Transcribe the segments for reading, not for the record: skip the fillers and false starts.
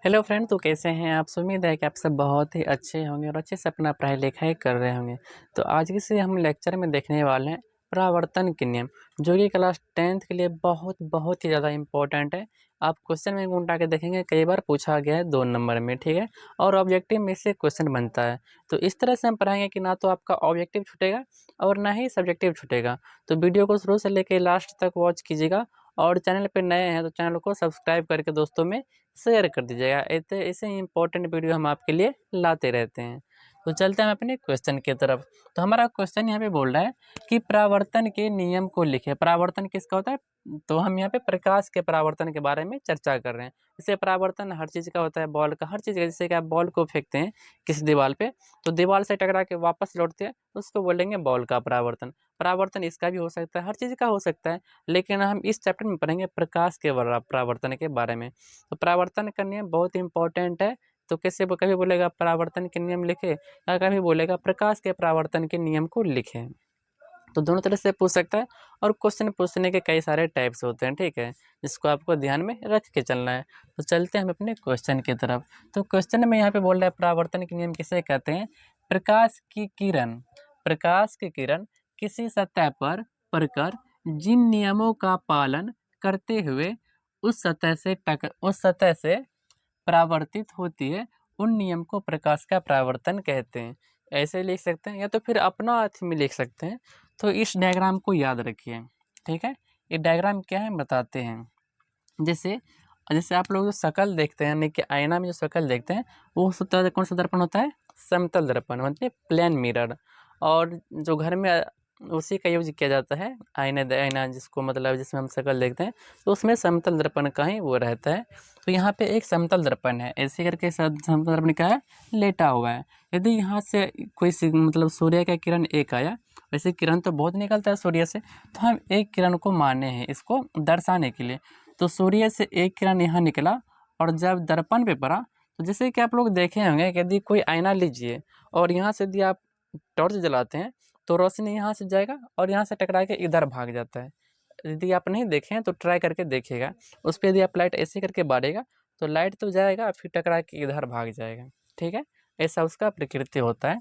Hello friend, तो कैसे हैं आप? उम्मीद है कि आप सब बहुत ही अच्छे होंगे और अच्छे से अपना पढ़ाई लिखाई कर रहे होंगे। तो आज के से हम लेक्चर में देखने वाले हैं परावर्तन के नियम, जो कि क्लास 10th के लिए बहुत ही ज़्यादा इम्पोर्टेंट है। आप क्वेश्चन में उठा के देखेंगे, कई बार पूछा गया है 2 नंबर में, ठीक है? और ऑब्जेक्टिव में से क्वेश्चन बनता है। तो इस तरह से हम पढ़ाएंगे कि ना तो आपका ऑब्जेक्टिव छूटेगा और ना ही सब्जेक्टिव छूटेगा। तो वीडियो को शुरू से लेकर लास्ट तक वॉच कीजिएगा और चैनल पर नए हैं तो चैनल को सब्सक्राइब करके दोस्तों में शेयर कर दीजिएगा। ऐसे ऐसे ही इम्पोर्टेंट वीडियो हम आपके लिए लाते रहते हैं। तो चलते हैं हम अपने क्वेश्चन की तरफ। तो हमारा क्वेश्चन यहाँ पे बोल रहा है कि परावर्तन के नियम को लिखे। परावर्तन किसका होता है? तो हम यहाँ पे प्रकाश के परावर्तन के बारे में चर्चा कर रहे हैं। जैसे परावर्तन हर चीज़ का होता है, बॉल का, हर चीज़ का। जैसे कि आप बॉल को फेंकते हैं किसी दीवार पे, तो दीवार से टकरा के वापस लौटते हैं, तो उसको बोलेंगे बॉल का परावर्तन। परावर्तन इसका भी हो सकता है, हर चीज़ का हो सकता है, लेकिन हम इस चैप्टर में पढ़ेंगे प्रकाश के परावर्तन के बारे में। तो परावर्तन का नियम बहुत इंपॉर्टेंट है। तो कैसे कभी बोलेगा परावर्तन के नियम लिखे या कभी बोलेगा प्रकाश के परावर्तन के नियम को लिखें। तो दोनों तरह से पूछ सकता है और क्वेश्चन पूछने के कई सारे टाइप्स होते हैं, ठीक है, जिसको आपको ध्यान में रख के चलना है। तो चलते हैं हम अपने क्वेश्चन की तरफ। तो क्वेश्चन में यहाँ पे बोल रहा है परावर्तन के नियम किसे कहते हैं? प्रकाश की किरण किसी सतह पर पड़कर जिन नियमों का पालन करते हुए उस सतह से परावर्तित होती है, उन नियम को प्रकाश का परावर्तन कहते हैं। ऐसे लिख सकते हैं या तो फिर अपना अर्थ में लिख सकते हैं। तो इस डायग्राम को याद रखिए, ठीक है? ये डायग्राम क्या है बताते हैं। जैसे जैसे आप लोग जो शक्ल देखते हैं, यानी कि आईना में जो शक्ल देखते हैं, वो होता है, कौन सा दर्पण होता है? समतल दर्पण, मतलब प्लेन मिरर। और जो घर में उसी का यूज किया जाता है, आईना जिसको मतलब जिसमें हम शक्ल देखते हैं, तो उसमें समतल दर्पण का ही वो रहता है। तो यहाँ पे एक समतल दर्पण है, ऐसे करके समतल दर्पण क्या है? लेटा हुआ है। यदि यहाँ से कोई मतलब सूर्य का किरण एक आया, वैसे किरण तो बहुत निकलता है सूर्य से, तो हम एक किरण को माने हैं इसको दर्शाने के लिए। तो सूर्य से एक किरण यहाँ निकला और जब दर्पण पे पड़ा, तो जैसे कि आप लोग देखे होंगे कि यदि कोई आईना लीजिए और यहाँ से यदि आप टॉर्च जलाते हैं, तो रोशनी यहाँ से जाएगा और यहाँ से टकरा के इधर भाग जाता है। यदि आप नहीं देखें तो ट्राई करके देखिएगा। उस पर यदि आप लाइट ऐसे करके बारेगा, तो लाइट तो जाएगा, फिर टकरा के इधर भाग जाएगा, ठीक है? ऐसा उसका प्रकृति होता है,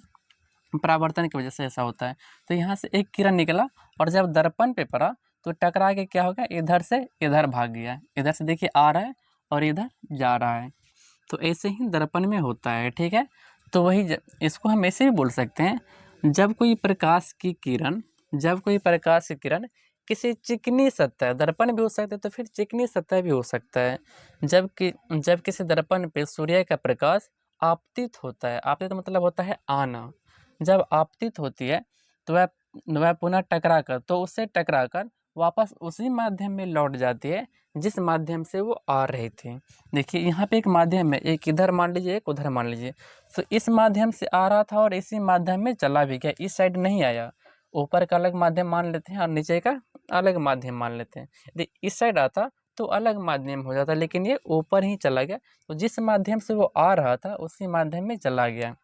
परावर्तन की वजह से ऐसा होता है। तो यहाँ से एक किरण निकला और जब दर्पण पे पड़ा, तो टकरा के क्या हो गया? इधर से इधर भाग गया। इधर से देखिए आ रहा है और इधर जा रहा है। तो ऐसे ही दर्पण में होता है, ठीक है? तो वही इसको हम ऐसे भी बोल सकते हैं, जब कोई प्रकाश की किरण किसी चिकनी सतह, दर्पण भी हो सकता है तो फिर चिकनी सतह भी हो सकता है, जब किसी दर्पण पे सूर्य का प्रकाश आपतित होता है। आपतित मतलब होता है आना। जब आपतित होती है, तो वह पुनः उससे टकरा कर वापस उसी माध्यम में लौट जाती है जिस माध्यम से वो आ रही थी। देखिए यहाँ पे एक माध्यम है, एक इधर मान लीजिए, एक उधर मान लीजिए। तो इस माध्यम से आ रहा था और इसी माध्यम में चला भी गया, इस साइड नहीं आया। ऊपर का अलग माध्यम मान लेते हैं और नीचे का अलग माध्यम मान लेते हैं। यदि इस साइड आता तो अलग माध्यम हो जाता, लेकिन ये ऊपर ही चला गया, तो जिस माध्यम से वो आ रहा था उसी माध्यम में चला गया।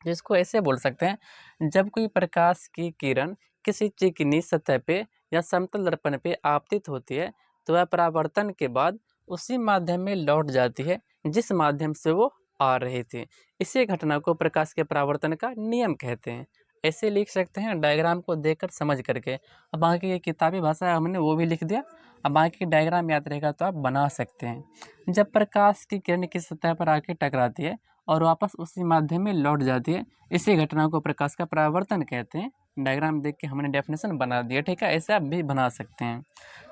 जिसको ऐसे बोल सकते हैं, जब कोई प्रकाश की किरण किसी चिकनी सतह पे या समतल दर्पण पे आपतित होती है, तो वह परावर्तन के बाद उसी माध्यम में लौट जाती है जिस माध्यम से वो आ रही थी। इसी घटना को प्रकाश के परावर्तन का नियम कहते हैं। ऐसे लिख सकते हैं डायग्राम को देखकर समझ करके। अब बाकी ये किताबी भाषा है, हमने वो भी लिख दिया। अब बाकी डायग्राम याद रहेगा तो आप बना सकते हैं। जब प्रकाश की किरण किसी सतह पर आके टकराती है और वापस उसी माध्यम में लौट जाती है, इसी घटना को प्रकाश का परावर्तन कहते हैं। डायग्राम देख के हमने डेफिनेशन बना दिया, ठीक है? ऐसे आप भी बना सकते हैं।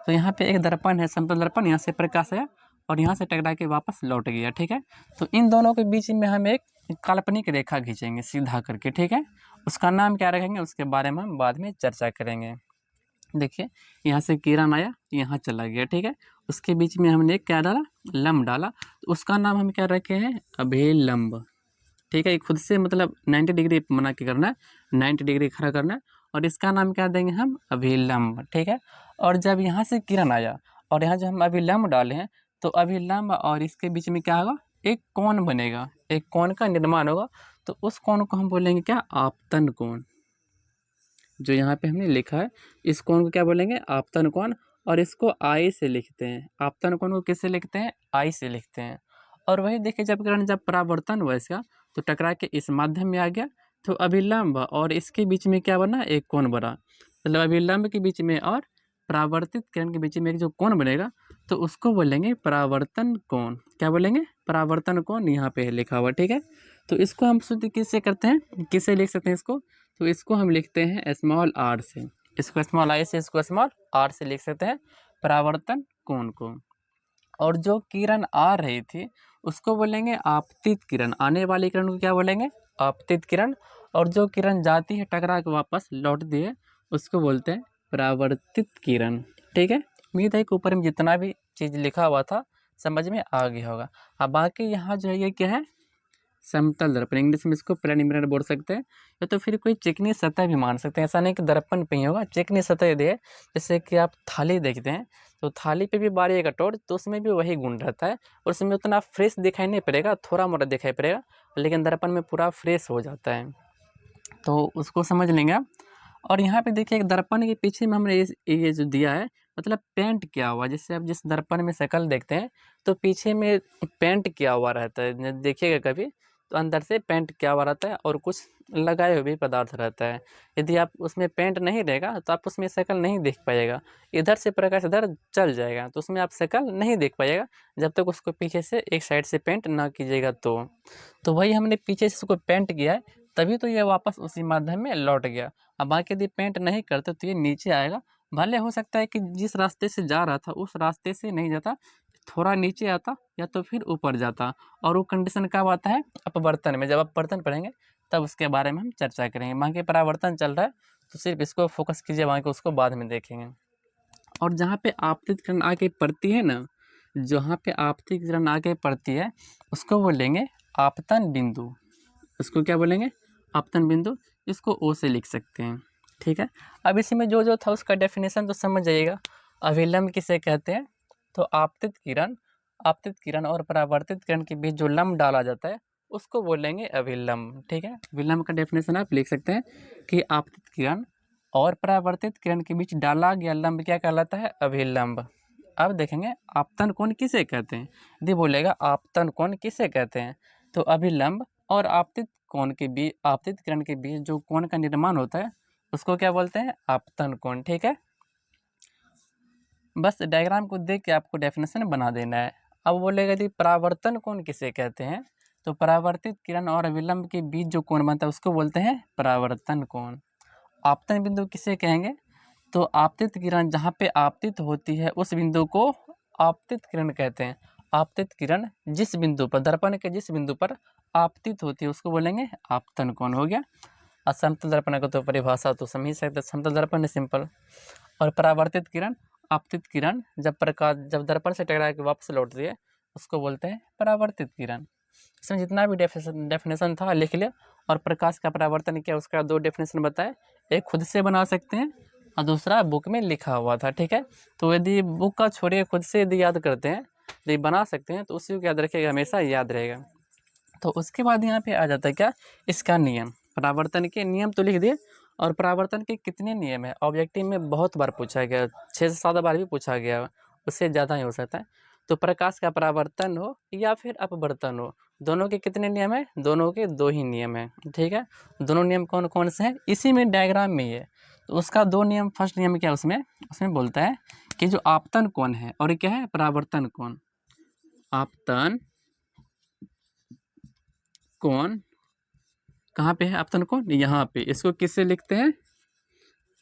तो यहाँ पे एक दर्पण है, समतल दर्पण, यहाँ से प्रकाश आया और यहाँ से टकरा के वापस लौट गया, ठीक है? तो इन दोनों के बीच में हम एक काल्पनिक रेखा खींचेंगे सीधा करके, ठीक है? उसका नाम क्या रखेंगे उसके बारे में हम बाद में चर्चा करेंगे। देखिए यहाँ से किरण आया, यहाँ चला गया, ठीक है? उसके बीच में हमने क्या डाला? लंब डाला। तो उसका नाम हम क्या रखे हैं? अभिलंब, ठीक है? ये खुद से मतलब 90 डिग्री बना के करना है, 90 डिग्री खड़ा करना है और इसका नाम क्या देंगे हम? अभिलंब, ठीक है? और जब यहाँ से किरण आया और यहाँ जो हम अभिलंब डाले हैं, तो अभिलंब और इसके बीच में क्या होगा? एक कोण बनेगा, एक कोण का निर्माण होगा। तो उस कोण को हम बोलेंगे क्या? आपतन कोण। जो यहाँ पे हमने लिखा है, इस कोण को क्या बोलेंगे? आपतन कोण। और इसको आई से लिखते हैं। आपतन कोण को किससे लिखते हैं? आई से लिखते हैं। और वही देखिए जब किरण जब परावर्तन हुआ इसका तो टकरा के इस माध्यम में आ गया, तो अभिलंब और इसके बीच में क्या बना, एक कोण बना। मतलब अभिलंब के बीच में और परावर्तित किरण के बीच में एक जो कोण बनेगा तो उसको बोलेंगे परावर्तन कोण। क्या बोलेंगे, परावर्तन कोण, यहाँ पे है लिखा हुआ, ठीक है। तो इसको हम शुद्ध किससे करते हैं, किससे लिख सकते हैं इसको, तो इसको हम लिखते हैं स्मॉल आर से। इसको स्मॉल आई से, इसको स्मॉल आर से लिख सकते हैं परावर्तन कोण को। और जो किरण आ रही थी उसको बोलेंगे आपतित किरण। आने वाली किरण को क्या बोलेंगे, आपतित किरण। और जो किरण जाती है टकरा के वापस लौटती है उसको बोलते हैं परावर्तित किरण, ठीक है। उम्मीद है कि ऊपर में जितना भी चीज़ लिखा हुआ था समझ में आ गया होगा। अब बाकी यहाँ जो है ये क्या है, समतल दर्पण, इंग्लिश में इसको प्लेन बोल सकते हैं, या तो फिर कोई चिकनी सतह भी मान सकते हैं। ऐसा नहीं कि दर्पण पे ही होगा, चिकनी सतह दे, जैसे कि आप थाली देखते हैं तो थाली पे भी बारीक कटोर तो उसमें भी वही गुण रहता है, और उसमें उतना फ्रेश दिखाई नहीं पड़ेगा, थोड़ा मोटा दिखाई पड़ेगा, लेकिन दर्पण में पूरा फ्रेश हो जाता है। तो उसको समझ लेंगे आप। और यहाँ पे देखिए एक दर्पण के पीछे में हमने ये जो दिया है मतलब पेंट किया हुआ, जैसे आप जिस दर्पण में शक्ल देखते हैं तो पीछे में पेंट किया हुआ रहता है, देखिएगा कभी तो अंदर से पेंट किया हुआ रहता है और कुछ लगाए हुए भी पदार्थ रहता है। यदि आप उसमें पेंट नहीं रहेगा तो आप उसमें शक्ल नहीं देख पाइएगा, इधर से प्रकाश इधर चल जाएगा तो उसमें आप शक्ल नहीं देख पाइएगा जब तक उसको पीछे से एक साइड से पेंट ना कीजिएगा। तो वही हमने पीछे से उसको पेंट किया है, तभी तो ये वापस उसी माध्यम में लौट गया। अब बाकी यदि पेंट नहीं करते तो ये नीचे आएगा। भले हो सकता है कि जिस रास्ते से जा रहा था उस रास्ते से नहीं जाता, थोड़ा नीचे आता या तो फिर ऊपर जाता। और वो कंडीशन कब आता है, अपवर्तन में। जब अपवर्तन पढ़ेंगे तब उसके बारे में हम चर्चा करेंगे। बाकी परावर्तन चल रहा है तो सिर्फ इसको फोकस कीजिए, बाकी उसको बाद में देखेंगे। और जहाँ पे आपतित किरण आके पड़ती है ना, जहाँ पे आपतित किरण आके पड़ती है उसको बोलेंगे आपतन बिंदु। उसको क्या बोलेंगे, आपतन बिंदु। इसको ओ से लिख सकते हैं, ठीक है। अब इसी में जो जो था उसका डेफिनेशन तो समझ जाइएगा। अभिलंब किसे कहते हैं, तो आपतित किरण और परावर्तित किरण के बीच जो लंब डाला जाता है उसको बोलेंगे अभिलंब, ठीक है। विलंब का डेफिनेशन आप लिख सकते हैं कि आपतित किरण और परावर्तित किरण के बीच डाला गया लंब क्या कहलाता है, अभिलंब। अब देखेंगे आपतन कोण किसे कहते हैं, यदि बोलेगा आपतन कोण किसे कहते हैं तो अभिलंब और आपतित कोण के बीच, आपतित किरण के बीच जो कोण का निर्माण होता है उसको क्या बोलते हैं, आपतन कोण, ठीक है। बस डायग्राम को देख के आपको डेफिनेशन बना देना है। अब बोलेगा यदि परावर्तन कोण किसे कहते हैं तो परावर्तित किरण और अभिलंब के बीच जो कोण बनता है उसको बोलते हैं परावर्तन कोण। आपतन बिंदु किसे कहेंगे, तो आपतित किरण जहाँ पे आपतित होती है उस बिंदु को आपतित किरण कहते हैं। आपतित किरण जिस बिंदु पर, दर्पण के जिस बिंदु पर आपतित होती है उसको बोलेंगे आपतन कोण, हो गया। और समतल दर्पण का तो परिभाषा तो समझ सकते, समतल दर्पण है, सिंपल। और परावर्तित किरण, आपतित किरण जब दर्पण से टकरा के वापस लौटती है उसको बोलते हैं परावर्तित किरण। इसमें जितना भी डेफिनेशन था लिख लिया। और प्रकाश का परावर्तन क्या, उसका दो डेफिनेशन बताए, एक खुद से बना सकते हैं और दूसरा बुक में लिखा हुआ था, ठीक है। तो यदि बुक का छोड़िए, खुद से यदि याद करते हैं, यदि बना सकते हैं तो उसी को याद रखिएगा, हमेशा याद रहेगा। तो उसके बाद यहाँ पे आ जाता है क्या, इसका नियम। परावर्तन के नियम तो लिख दिए। और परावर्तन के कितने नियम है, ऑब्जेक्टिव में बहुत बार पूछा गया, 6 से 7 बार भी पूछा गया, उससे ज़्यादा ही हो सकता है। तो प्रकाश का परावर्तन हो या फिर अपवर्तन हो, दोनों के कितने नियम है, दोनों के 2 ही नियम है, ठीक है। दोनों नियम कौन कौन से हैं, इसी में डायग्राम में ही है। तो उसका 2 नियम, फर्स्ट नियम क्या उसमें उसमें बोलता है कि जो आपतन कोण है और क्या है, परावर्तन कोण। आपतन कोण कहाँ पे है, आपतन कोण यहाँ पे। इसको किससे लिखते हैं,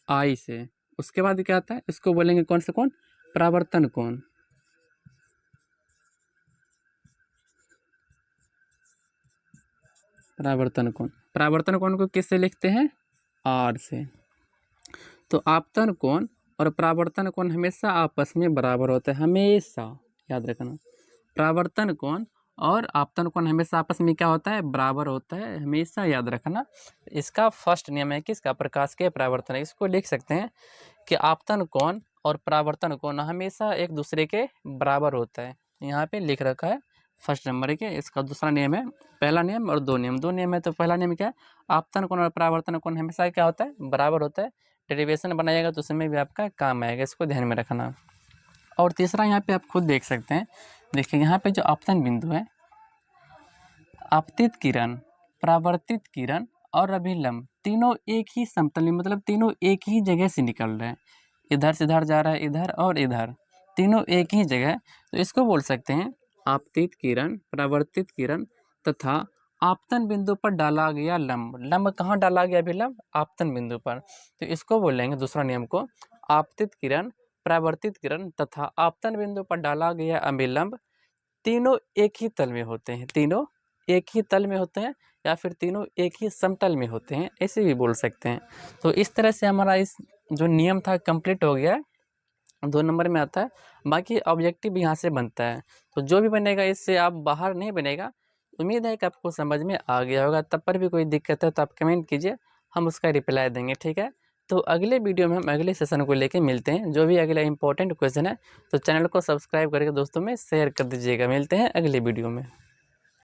आई से। उसके बाद क्या आता है, इसको बोलेंगे कौन सा कोण, परावर्तन कोण। परावर्तन कोण, परावर्तन कोण को किससे लिखते हैं, आर से। तो आपतन कोण और परावर्तन कोण हमेशा आपस में बराबर होते हैं, हमेशा याद रखना। परावर्तन कोण और आपतन कोण हमेशा आपस में क्या होता है, बराबर होता है, हमेशा याद रखना। इसका फर्स्ट नियम है किसका, प्रकाश के परावर्तन। इसको लिख सकते हैं कि आपतन कोण और परावर्तन कोण हमेशा एक दूसरे के बराबर होता है। यहाँ पे लिख रखा है फर्स्ट नंबर के। इसका दूसरा नियम है, पहला नियम और दो नियम है। तो पहला नियम क्या है, आपतन कोण और परावर्तन कोण हमेशा क्या होता है, बराबर होता है। डेरिवेशन बनाइएगा तो उसमें भी आपका काम आएगा, इसको ध्यान में रखना। और तीसरा यहाँ पे आप खुद देख सकते हैं, देखिए यहाँ पे जो आपतन बिंदु है आपतित किरण, परावर्तित किरण और अभिलंब तीनों एक ही समतल में, मतलब तीनों एक ही जगह से निकल रहे हैं। इधर से इधर जा रहा है, इधर और इधर, तीनों एक ही जगह। तो इसको बोल सकते हैं आपतित किरण, परावर्तित किरण तथा आपतन बिंदु पर डाला गया लंब। लंब कहाँ डाला गया अभिलंब? आपतन बिंदु पर। तो इसको बोलेंगे दूसरा नियम को, आपतित किरण, परावर्तित किरण तथा आपतन बिंदु पर डाला गया अभिलंब तीनों एक ही तल में होते हैं। तीनों एक ही तल में होते हैं या फिर तीनों एक ही समतल में होते हैं, ऐसे भी बोल सकते हैं। तो इस तरह से हमारा इस जो नियम था कंप्लीट हो गया है, 2 नंबर में आता है। बाकी ऑब्जेक्टिव भी यहाँ से बनता है, तो जो भी बनेगा इससे आप बाहर नहीं बनेगा। उम्मीद है कि आपको समझ में आ गया होगा। तब पर भी कोई दिक्कत है तो आप कमेंट कीजिए, हम उसका रिप्लाई देंगे, ठीक है। तो अगले वीडियो में हम अगले सेशन को लेके मिलते हैं। जो भी अगला इंपॉर्टेंट क्वेश्चन है तो चैनल को सब्सक्राइब करके दोस्तों में शेयर कर दीजिएगा। मिलते हैं अगले वीडियो में।